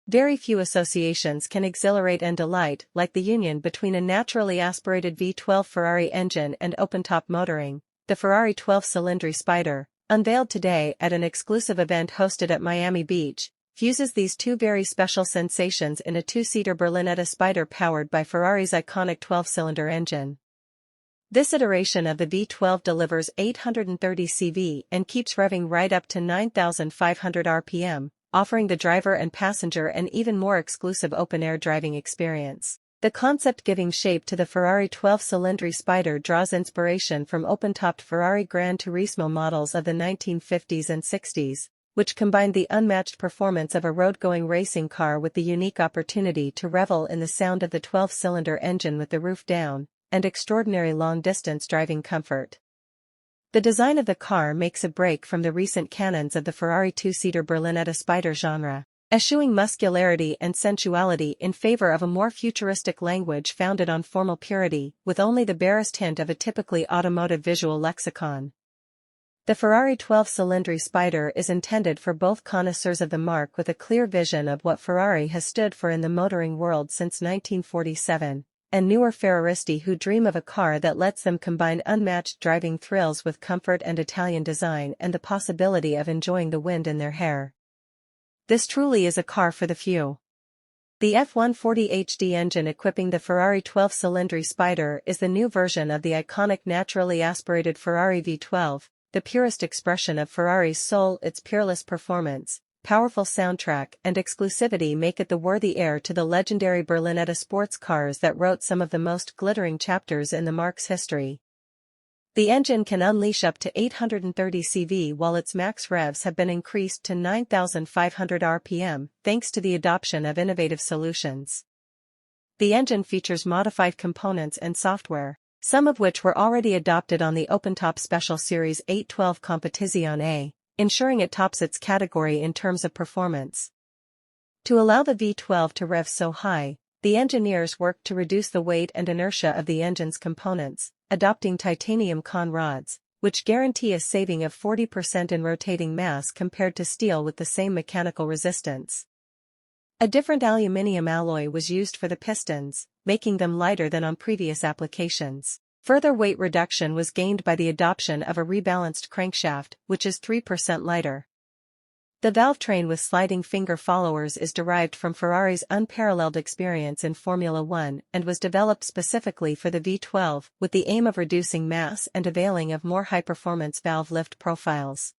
Very few associations can exhilarate and delight like the union between a naturally aspirated V12 Ferrari engine and open-top motoring. The Ferrari 12-Cilindri Spider, unveiled today at an exclusive event hosted at Miami Beach, fuses these two very special sensations in a two-seater Berlinetta Spider powered by Ferrari's iconic 12-cylinder engine. This iteration of the V12 delivers 830 CV and keeps revving right up to 9,500 RPM, offering the driver and passenger an even more exclusive open-air driving experience. The concept giving shape to the Ferrari 12-Cilindri Spider draws inspiration from open-topped Ferrari Gran Turismo models of the 1950s and 60s, which combined the unmatched performance of a road-going racing car with the unique opportunity to revel in the sound of the 12-cylinder engine with the roof down, and extraordinary long-distance driving comfort. The design of the car makes a break from the recent canons of the Ferrari two-seater Berlinetta Spider genre, eschewing muscularity and sensuality in favor of a more futuristic language founded on formal purity, with only the barest hint of a typically automotive visual lexicon. The Ferrari 12-Cilindri Spider is intended for both connoisseurs of the marque with a clear vision of what Ferrari has stood for in the motoring world since 1947, and newer Ferraristi who dream of a car that lets them combine unmatched driving thrills with comfort and Italian design and the possibility of enjoying the wind in their hair. This truly is a car for the few. The F140 HD engine equipping the Ferrari 12-Cilindri Spider is the new version of the iconic naturally aspirated Ferrari V12, the purest expression of Ferrari's soul. Its peerless performance, powerful soundtrack and exclusivity make it the worthy heir to the legendary Berlinetta sports cars that wrote some of the most glittering chapters in the marque's history. The engine can unleash up to 830 CV while its max revs have been increased to 9,500 RPM thanks to the adoption of innovative solutions. The engine features modified components and software, some of which were already adopted on the OpenTop Special Series 812 Competizione, ensuring it tops its category in terms of performance. To allow the V12 to rev so high, the engineers worked to reduce the weight and inertia of the engine's components, adopting titanium con rods, which guarantee a saving of 40% in rotating mass compared to steel with the same mechanical resistance. A different aluminium alloy was used for the pistons, making them lighter than on previous applications. Further weight reduction was gained by the adoption of a rebalanced crankshaft, which is 3% lighter. The valve train with sliding finger followers is derived from Ferrari's unparalleled experience in Formula One and was developed specifically for the V12 with the aim of reducing mass and availing of more high-performance valve lift profiles.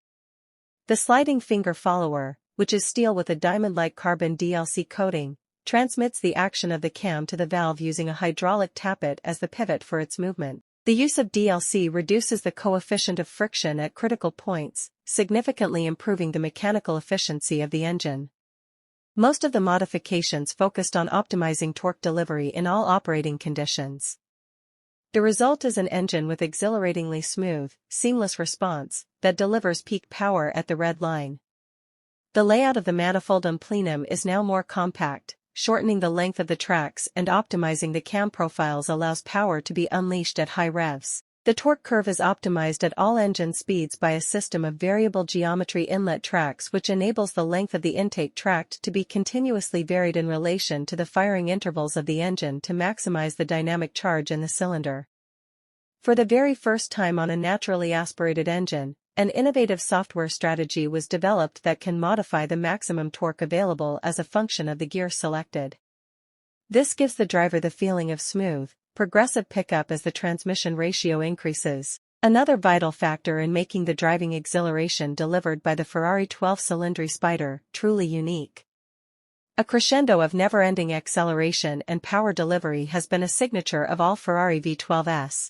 The sliding finger follower, which is steel with a diamond-like carbon DLC coating, transmits the action of the cam to the valve using a hydraulic tappet as the pivot for its movement. The use of DLC reduces the coefficient of friction at critical points, significantly improving the mechanical efficiency of the engine. Most of the modifications focused on optimizing torque delivery in all operating conditions. The result is an engine with exhilaratingly smooth, seamless response that delivers peak power at the red line. The layout of the manifoldum plenum is now more compact, shortening the length of the tracks and optimizing the cam profiles allows power to be unleashed at high revs. The torque curve is optimized at all engine speeds by a system of variable geometry inlet tracks which enables the length of the intake tract to be continuously varied in relation to the firing intervals of the engine to maximize the dynamic charge in the cylinder. For the very first time on a naturally aspirated engine, an innovative software strategy was developed that can modify the maximum torque available as a function of the gear selected. This gives the driver the feeling of smooth, progressive pickup as the transmission ratio increases, another vital factor in making the driving exhilaration delivered by the Ferrari 12-Cilindri Spider truly unique. A crescendo of never-ending acceleration and power delivery has been a signature of all Ferrari V12s.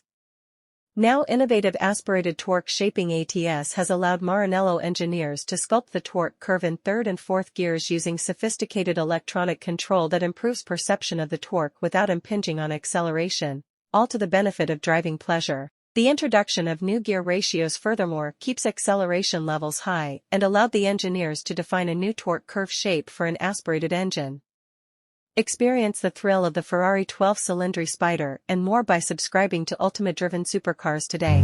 Now innovative aspirated torque shaping ATS has allowed Maranello engineers to sculpt the torque curve in third and fourth gears using sophisticated electronic control that improves perception of the torque without impinging on acceleration, all to the benefit of driving pleasure. The introduction of new gear ratios furthermore keeps acceleration levels high and allowed the engineers to define a new torque curve shape for an aspirated engine. Experience the thrill of the Ferrari 12-Cilindri Spider and more by subscribing to Ultimate Driven Supercars today.